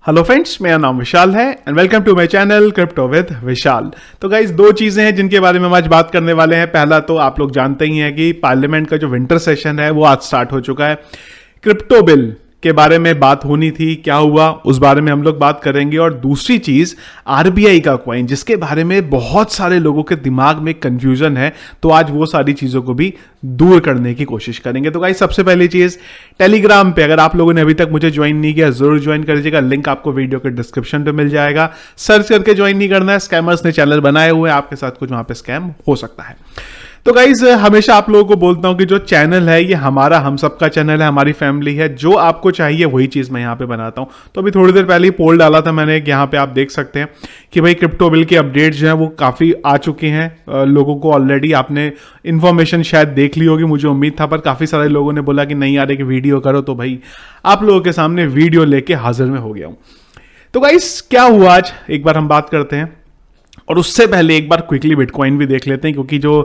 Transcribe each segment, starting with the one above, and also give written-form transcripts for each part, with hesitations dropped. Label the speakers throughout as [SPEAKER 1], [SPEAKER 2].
[SPEAKER 1] Hello friends, मेरा नाम विशाल है and welcome to my channel crypto with Vishal. तो गाइस, दो चीज़ें हैं जिनके बारे में हम आज बात करने वाले हैं। पहला तो आप लोग जानते ही हैं कि पार्लियामेंट का जो विंटर सेशन है वो आज स्टार्ट हो चुका है। क्रिप्टो बिल के बारे में बात होनी थी, क्या हुआ उस बारे में हम लोग बात करेंगे। और दूसरी चीज आरबीआई का कॉइन, जिसके बारे में बहुत सारे लोगों के दिमाग में कंफ्यूजन है, तो आज वो सारी चीजों को भी दूर करने की कोशिश करेंगे। तो गाइस, सबसे पहली चीज, टेलीग्राम पे अगर आप लोगों ने अभी तक मुझे ज्वाइन नहीं किया जरूर ज्वाइन कर लीजिएगा। लिंक आपको वीडियो के डिस्क्रिप्शन पे मिल जाएगा। सर्च करके ज्वाइन नहीं करना है, स्कैमर्स ने चैनल बनाए हुए हैं, आपके साथ कुछ वहां पे स्कैम हो सकता है। तो गाइज, हमेशा आप लोगों को बोलता हूं कि जो चैनल है ये हमारा, हम सबका चैनल है, हमारी फैमिली है। जो आपको चाहिए वही चीज मैं यहां पे बनाता हूं। तो अभी थोड़ी देर पहले ही पोल डाला था मैंने, यहां पे आप देख सकते हैं कि भाई क्रिप्टो बिल के अपडेट्स जो है वो काफी आ चुके हैं लोगों को ऑलरेडी। आपने इन्फॉर्मेशन शायद देख ली होगी, मुझे उम्मीद था, पर काफी सारे लोगों ने बोला कि नहीं यार एक वीडियो करो। तो भाई आप लोगों के सामने वीडियो लेके हाजिर में हो गया हूं। तो गाइज, क्या हुआ आज एक बार हम बात करते हैं, और उससे पहले एक बार क्विकली बिटकॉइन भी देख लेते हैं, क्योंकि जो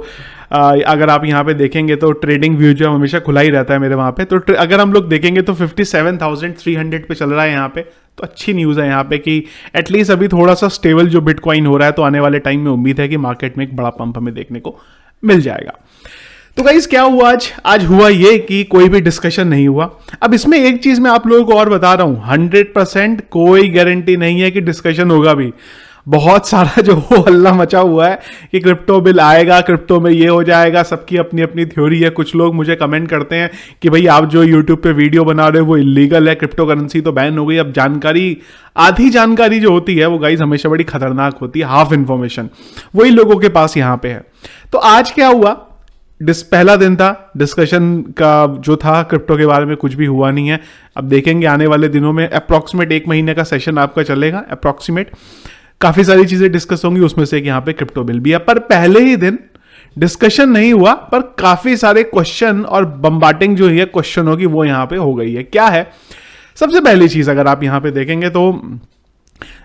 [SPEAKER 1] अगर आप यहाँ पे देखेंगे तो ट्रेडिंग व्यू जो हमेशा खुला ही रहता है मेरे वहाँ पे। तो अगर हम लोग देखेंगे तो 57,300 पे चल रहा है यहाँ पे। तो अच्छी न्यूज़ है यहाँ पे कि एटलीस्ट अभी थोड़ा सा स्टेबल जो बिटकॉइन हो रहा है। तो आने वाले टाइम में उम्मीद है कि मार्केट में एक बड़ा पंप हमें देखने को मिल जाएगा। तो गाइस, क्या हुआ आज हुआ ये कि कोई भी डिस्कशन नहीं हुआ। अब इसमें एक चीज मैं आप लोगों को और बता रहा हूं, 100% कोई गारंटी नहीं है कि डिस्कशन होगा भी। बहुत सारा जो हल्ला मचा हुआ है कि क्रिप्टो बिल आएगा, क्रिप्टो में ये हो जाएगा, सबकी अपनी अपनी थ्योरी है। कुछ लोग मुझे कमेंट करते हैं कि भाई आप जो यूट्यूब पे वीडियो बना रहे हो वो इलीगल है, क्रिप्टो करेंसी तो बैन हो गई। अब जानकारी, आधी जानकारी जो होती है वो गाइस हमेशा बड़ी खतरनाक होती है। हाफ इंफॉर्मेशन वही लोगों के पास यहां पे है। तो आज क्या हुआ, पहला दिन था डिस्कशन का जो था क्रिप्टो के बारे में, कुछ भी हुआ नहीं है। अब देखेंगे आने वाले दिनों में, अप्रॉक्सीमेट 1 महीने का सेशन आपका चलेगा अप्रॉक्सीमेट। काफी सारी चीजें डिस्कस होंगी, उसमें से एक यहाँ पे क्रिप्टो बिल भी है। पर पहले ही दिन डिस्कशन नहीं हुआ, पर काफी सारे क्वेश्चन और बम्बाटिंग जो है क्वेश्चनों की वो यहाँ पे हो गई है। क्या है सबसे पहली चीज, अगर आप यहाँ पे देखेंगे तो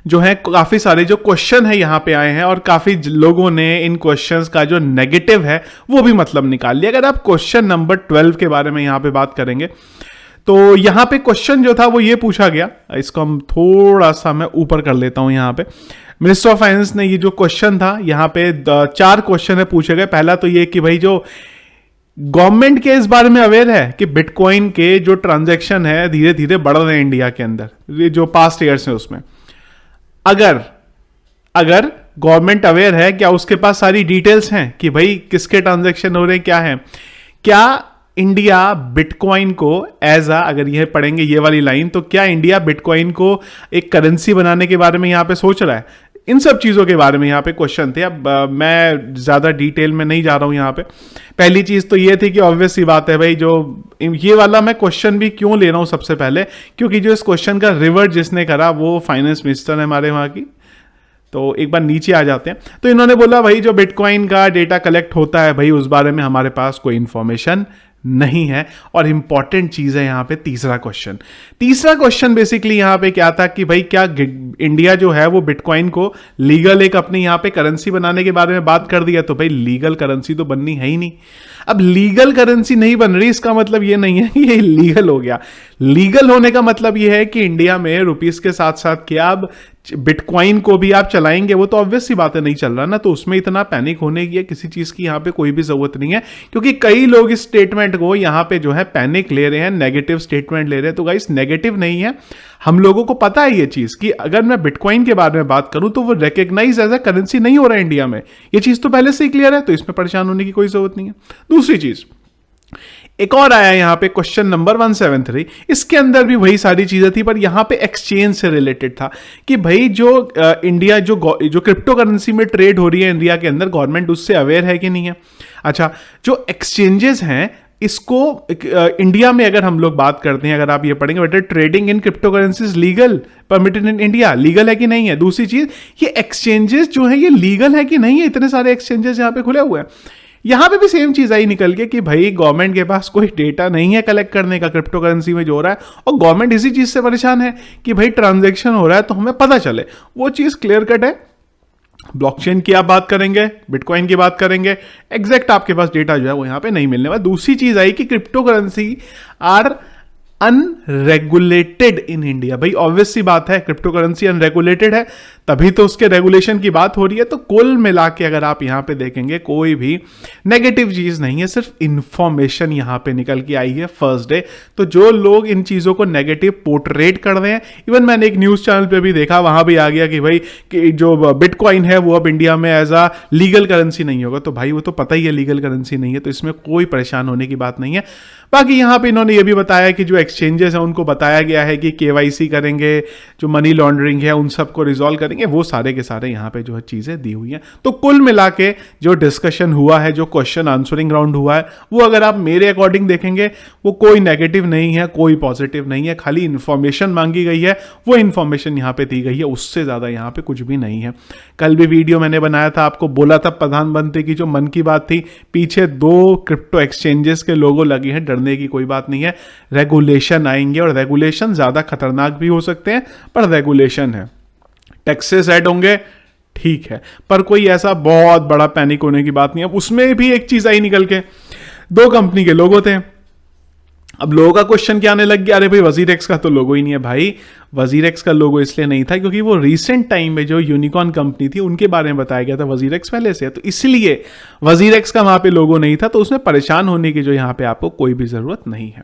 [SPEAKER 1] जो है काफी सारे जो क्वेश्चन है यहाँ पे आए हैं, और काफी लोगों ने इन क्वेश्चंस का जो नेगेटिव है वो भी मतलब निकाल लिया। अगर आप क्वेश्चन नंबर 12 के बारे में यहाँ पे बात करेंगे तो यहाँ पे क्वेश्चन जो था वो ये पूछा गया, इसको हम थोड़ा सा मैं ऊपर कर लेता हूं। यहाँ पे मिनिस्टर ऑफ फाइनेंस ने ये जो क्वेश्चन था, यहाँ पे 4 क्वेश्चन है पूछे गए। पहला तो ये कि भाई जो गवर्नमेंट के इस बारे में अवेयर है कि बिटकॉइन के जो ट्रांजैक्शन है धीरे धीरे बढ़ रहे हैं इंडिया के अंदर, ये जो पास्ट ईयर्स है उसमें। अगर गवर्नमेंट अवेयर है, क्या उसके पास सारी डिटेल्स हैं कि भाई किसके ट्रांजैक्शन हो रहे हैं, क्या है, क्या इंडिया बिटकॉइन को अगर यह पढ़ेंगे ये वाली लाइन, तो क्या इंडिया बिटकॉइन को एक करेंसी बनाने के बारे में यहां पे सोच रहा है। इन सब चीजों के बारे में यहां पे क्वेश्चन थे। अब मैं ज्यादा डिटेल में नहीं जा रहा हूं यहां पे। पहली चीज तो ये थी कि ऑब्वियस सी बात है भाई, जो ये वाला मैं क्वेश्चन भी क्यों ले रहा हूं सबसे पहले, क्योंकि जो इस क्वेश्चन का रिवर्ट जिसने करा वो फाइनेंस मिनिस्टर है हमारे वहां की। तो एक बार नीचे आ जाते हैं। तो इन्होंने बोला भाई जो बिटकॉइन का डेटा कलेक्ट होता है भाई, उस बारे में हमारे पास कोई इंफॉर्मेशन नहीं है। और इंपॉर्टेंट चीज है यहां पे तीसरा क्वेश्चन बेसिकली यहां पे क्या था कि भाई क्या इंडिया जो है वो बिटकॉइन को लीगल एक अपनी यहां पे करेंसी बनाने के बारे में बात कर दिया। तो भाई लीगल करेंसी तो बननी है ही नहीं। अब लीगल करेंसी नहीं बन रही, इसका मतलब ये नहीं है कि ये लीगल हो गया। लीगल होने का मतलब ये है कि इंडिया में रुपीस के साथ साथ क्या अब बिटकॉइन को भी आप चलाएंगे, वो तो ऑब्वियस सी बात है नहीं चल रहा ना। तो उसमें इतना पैनिक होने की किसी चीज की यहाँ पे कोई भी जरूरत नहीं है, क्योंकि कई लोग इस स्टेटमेंट को यहाँ पे जो है पैनिक ले रहे हैं, नेगेटिव स्टेटमेंट ले रहे हैं। तो गाइस, नेगेटिव नहीं है, हम लोगों को पता है ये चीज कि अगर मैं बिटकॉइन के बारे में बात करूं तो वो रिकॉग्नाइज एज अ करेंसी नहीं हो रहा है इंडिया में। ये चीज तो पहले से ही क्लियर है, तो इसमें परेशान होने की कोई जरूरत नहीं है। दूसरी चीज एक और आया यहां पे, क्वेश्चन नंबर 173। इसके अंदर भी वही सारी चीजें थी, पर यहां पे एक्सचेंज से रिलेटेड था कि भाई जो इंडिया जो क्रिप्टो करेंसी में ट्रेड हो रही है इंडिया के अंदर, गवर्नमेंट उससे अवेयर है कि नहीं है। अच्छा, जो एक्सचेंजेस हैं इसको इंडिया में अगर हम लोग बात करते हैं, अगर आप ये पढ़ेंगे बेटा, trading in crypto currencies legal permitted in India, legal है कि नहीं है। दूसरी चीज, ये एक्सचेंजेस जो है ये लीगल है कि नहीं है। इतने सारे एक्सचेंजेस यहां पे खुले हुए हैं। यहां पे भी सेम चीज आई निकल के कि भाई गवर्नमेंट के पास कोई डेटा नहीं है कलेक्ट करने का क्रिप्टो करेंसी में जो हो रहा है, और गवर्नमेंट इसी चीज से परेशान है कि भाई ट्रांजैक्शन हो रहा है तो हमें पता चले। वो चीज क्लियर कट है। ब्लॉकचेन की आप बात करेंगे, बिटकॉइन की बात करेंगे, एग्जैक्ट आपके पास डेटा जो है वो यहां पे नहीं मिलने वाला। दूसरी चीज आई कि cryptocurrency are unregulated in India. भाई ऑब्वियस सी बात है, क्रिप्टो करेंसी अनरेगुलेटेड है तभी तो उसके रेगुलेशन की बात हो रही है। तो कुल मिला के अगर आप यहां पे देखेंगे कोई भी नेगेटिव चीज नहीं है, सिर्फ इंफॉर्मेशन यहां पे निकल के आई है फर्स्ट डे। तो जो लोग इन चीजों को नेगेटिव पोर्ट्रेट कर रहे हैं, इवन मैंने एक न्यूज चैनल पे भी देखा, वहां भी आ गया कि भाई कि जो बिटकॉइन है वो अब इंडिया में एज अ लीगल करेंसी नहीं होगा। तो भाई वो तो पता ही है लीगल करेंसी नहीं है, तो इसमें कोई परेशान होने की बात नहीं है। बाकी यहां पे इन्होंने ये भी बताया कि जो एक्सचेंजेस हैं उनको बताया गया है कि केवाईसी करेंगे, जो मनी लॉन्ड्रिंग है उन सबको रिजॉल्व करेंगे, वो सारे के सारे यहां पे जो है चीजें दी हुई हैं। तो कुल मिला के जो डिस्कशन हुआ है, जो क्वेश्चन आंसरिंग राउंड हुआ है, वो अगर आप मेरे अकॉर्डिंग देखेंगे वो कोई नेगेटिव नहीं है, कोई पॉजिटिव नहीं है, खाली इंफॉर्मेशन मांगी गई है, वो इंफॉर्मेशन यहां पे दी गई है, उससे ज्यादा यहां पे कुछ भी नहीं है। कल भी वीडियो मैंने बनाया था, आपको बोला था प्रधानमंत्री की जो मन की बात थी, पीछे 2 क्रिप्टो एक्सचेंजेस के लोगो लगे हैं, डरने की कोई बात नहीं है। रेगुलेशन आएंगे और रेगुलेशन ज्यादा खतरनाक भी हो सकते हैं, पर रेगुलेशन है। टैक्सेस ऐड होंगे, ठीक है, पर कोई ऐसा बहुत बड़ा पैनिक होने की बात नहीं है। उसमें भी एक चीज आई निकल के, 2 कंपनी के लोगो थे। अब लोगों का क्वेश्चन क्या आने लग गया, अरे भाई वजीरेक्स का तो लोगो ही नहीं है। भाई वजीरेक्स का लोगो इसलिए नहीं था क्योंकि वो रिसेंट टाइम में जो यूनिकॉर्न कंपनी थी उनके बारे में बताया गया था, वजीरेक्स पहले से है, तो इसलिए वजीरेक्स का वहां पे लोगो नहीं था। तो उसमें परेशान होने की जो यहां पे आपको कोई भी जरूरत नहीं है।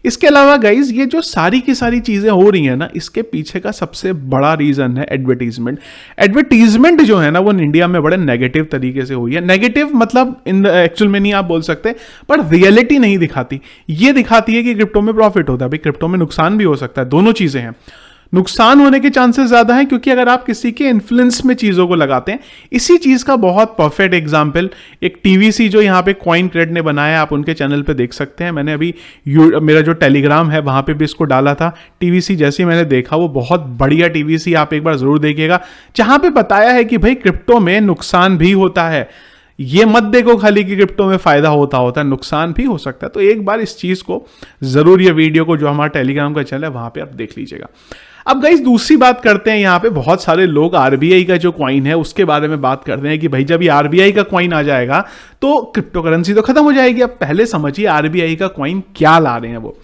[SPEAKER 1] इसके अलावा गाइज ये जो सारी की सारी चीजें हो रही है ना, इसके पीछे का सबसे बड़ा रीजन है एडवर्टीजमेंट। एडवर्टीजमेंट जो है ना वो इंडिया में बड़े नेगेटिव तरीके से हुई है। नेगेटिव मतलब इन एक्चुअल में नहीं आप बोल सकते, पर रियलिटी नहीं दिखाती। ये दिखाती है कि क्रिप्टो में प्रॉफिट होता है, भाई क्रिप्टो में नुकसान भी हो सकता है, दोनों चीजें हैं। नुकसान होने के चांसेस ज्यादा हैं क्योंकि अगर आप किसी के इन्फ्लुएंस में चीजों को लगाते हैं। इसी चीज का बहुत परफेक्ट एग्जांपल एक टीवीसी जो यहां पे कॉइन क्रेड ने बनाया, आप उनके चैनल पे देख सकते हैं। मैंने अभी मेरा जो टेलीग्राम है वहां पे भी इसको डाला था। टीवीसी जैसे ही मैंने देखा, वो बहुत बढ़िया टीवीसी, आप एक बार जरूर देखिएगा, जहां पे बताया है कि भाई क्रिप्टो में नुकसान भी होता है। ये मत देखो खाली कि क्रिप्टो में फायदा होता है, नुकसान भी हो सकता है। तो एक बार इस चीज को जरूर, ये वीडियो को जो हमारा टेलीग्राम का चैनल है वहां पे आप देख लीजिएगा। अब गाइस दूसरी बात करते हैं, यहां पे बहुत सारे लोग आरबीआई का जो कॉइन है उसके बारे में बात करते हैं कि भाई जब ये आरबीआई का कॉइन आ जाएगा तो क्रिप्टो करेंसी तो खत्म हो जाएगी। अब पहले समझिए आरबीआई का कॉइन क्या ला रहे हैं। वो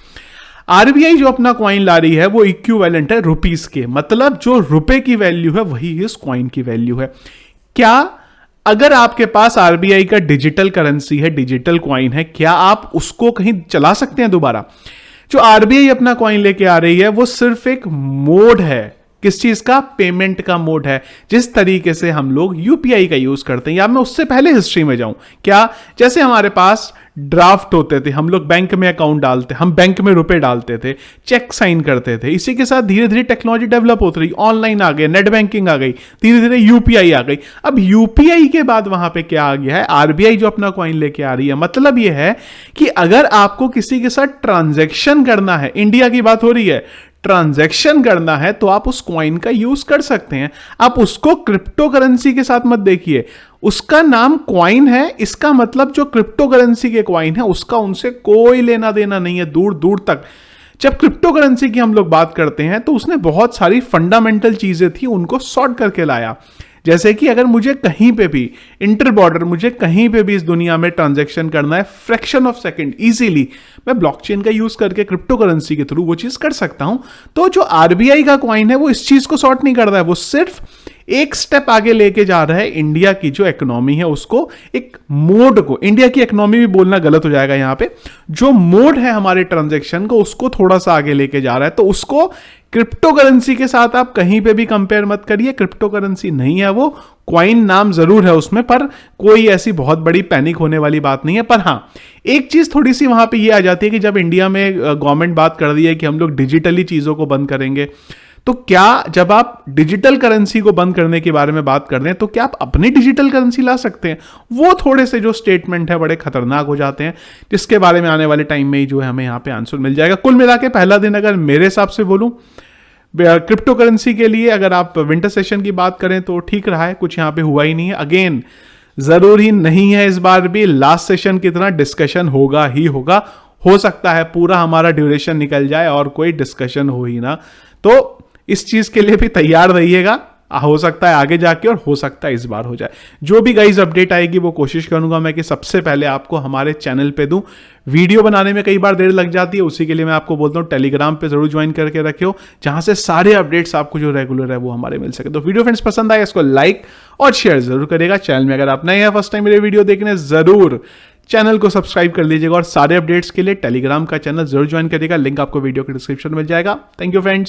[SPEAKER 1] आरबीआई जो अपना कॉइन ला रही है वो इक्विवेलेंट है रुपीस के, मतलब जो रुपए की वैल्यू है वही इस कॉइन की वैल्यू है। क्या अगर आपके पास आरबीआई का डिजिटल करेंसी है, डिजिटल कॉइन है, क्या आप उसको कहीं चला सकते हैं दोबारा? जो आरबीआई अपना कॉइन लेके आ रही है वो सिर्फ एक मोड है, किस चीज का? पेमेंट का मोड है। जिस तरीके से हम लोग यूपीआई का यूज करते हैं, या मैं उससे पहले हिस्ट्री में जाऊं क्या, जैसे हमारे पास ड्राफ्ट होते थे, हम लोग बैंक में अकाउंट डालते, हम बैंक में रुपए डालते थे, चेक साइन करते थे। इसी के साथ धीरे धीरे टेक्नोलॉजी डेवलप होती रही, ऑनलाइन आ गए, नेट बैंकिंग आ गई, धीरे धीरे यूपीआई आ गई। अब यूपीआई के बाद वहां पे क्या आ गया है, आरबीआई जो अपना कॉइन लेके आ रही है। मतलब यह है कि अगर आपको किसी के साथ ट्रांजैक्शन करना है, इंडिया की बात हो रही है, ट्रांजैक्शन करना है तो आप उस कॉइन का यूज कर सकते हैं। आप उसको क्रिप्टो करेंसी के साथ मत देखिए, उसका नाम कॉइन है, इसका मतलब जो क्रिप्टो करेंसी के कॉइन है उसका उनसे कोई लेना देना नहीं है, दूर दूर तक। जब क्रिप्टो करेंसी की हम लोग बात करते हैं तो उसने बहुत सारी फंडामेंटल चीजें थी, उनको सॉर्ट करके लाया। जैसे कि अगर मुझे कहीं पे भी इंटर बॉर्डर, मुझे कहीं पे भी इस दुनिया में ट्रांजैक्शन करना है फ्रैक्शन ऑफ सेकंड इजीली, मैं ब्लॉकचेन का यूज करके क्रिप्टो करेंसी के थ्रू वो चीज कर सकता हूं। तो जो आरबीआई का कॉइन है वो इस चीज को सॉर्ट नहीं कर रहा है, वो सिर्फ एक स्टेप आगे लेके जा रहा है इंडिया की जो इकोनॉमी है उसको, एक मोड को, इंडिया की इकोनॉमी भी बोलना गलत हो जाएगा यहां पे, जो मोड है हमारे ट्रांजैक्शन को उसको थोड़ा सा आगे लेके जा रहा है। तो उसको क्रिप्टो करेंसी के साथ आप कहीं पे भी कंपेयर मत करिए, क्रिप्टो करेंसी नहीं है वो, कॉइन नाम जरूर है उसमें, पर कोई ऐसी बहुत बड़ी पैनिक होने वाली बात नहीं है। पर हां, एक चीज थोड़ी सी वहां पे ये आ जाती है कि जब इंडिया में गवर्नमेंट बात कर रही है कि हम लोग डिजिटली चीजों को बंद करेंगे, तो क्या जब आप डिजिटल करेंसी को बंद करने के बारे में बात कर रहे हैं तो क्या आप अपनी डिजिटल करेंसी ला सकते हैं? वो थोड़े से जो स्टेटमेंट है बड़े खतरनाक हो जाते हैं, जिसके बारे में आने वाले टाइम में ही जो है हमें यहाँ पे आंसर मिल जाएगा। कुल मिला के पहला दिन अगर मेरे हिसाब से बोलूं क्रिप्टो करेंसी के लिए, अगर आप विंटर सेशन की बात करें तो ठीक रहा है, कुछ यहाँ पे हुआ ही नहीं है। अगेन जरूरी नहीं है इस बार भी लास्ट सेशन की तरह डिस्कशन होगा ही होगा, हो सकता है पूरा हमारा ड्यूरेशन निकल जाए और कोई डिस्कशन हो ही ना। तो इस चीज के लिए भी तैयार रहिएगा, हो सकता है आगे जाके और हो सकता है इस बार हो जाए। जो भी गाइज अपडेट आएगी वो कोशिश करूंगा मैं कि सबसे पहले आपको हमारे चैनल पे दूं। वीडियो बनाने में कई बार देर लग जाती है, उसी के लिए मैं आपको बोलता हूँ टेलीग्राम पे जरूर ज्वाइन करके रखियो, जहां से सारे अपडेट्स आपको जो रेगुलर है वो हमारे मिल सके। तो वीडियो फ्रेंड्स पसंद आए इसको लाइक और शेयर जरूर करेगा। चैनल में अगर आप नए हैं, फर्स्ट टाइम मेरे वीडियो देखने, जरूर चैनल को सब्सक्राइब कर लीजिएगा और सारे अपडेट्स के लिए टेलीग्राम का चैनल जरूर ज्वाइन करिएगा। लिंक आपको वीडियो के डिस्क्रिप्शन में मिल जाएगा। Thank you friends.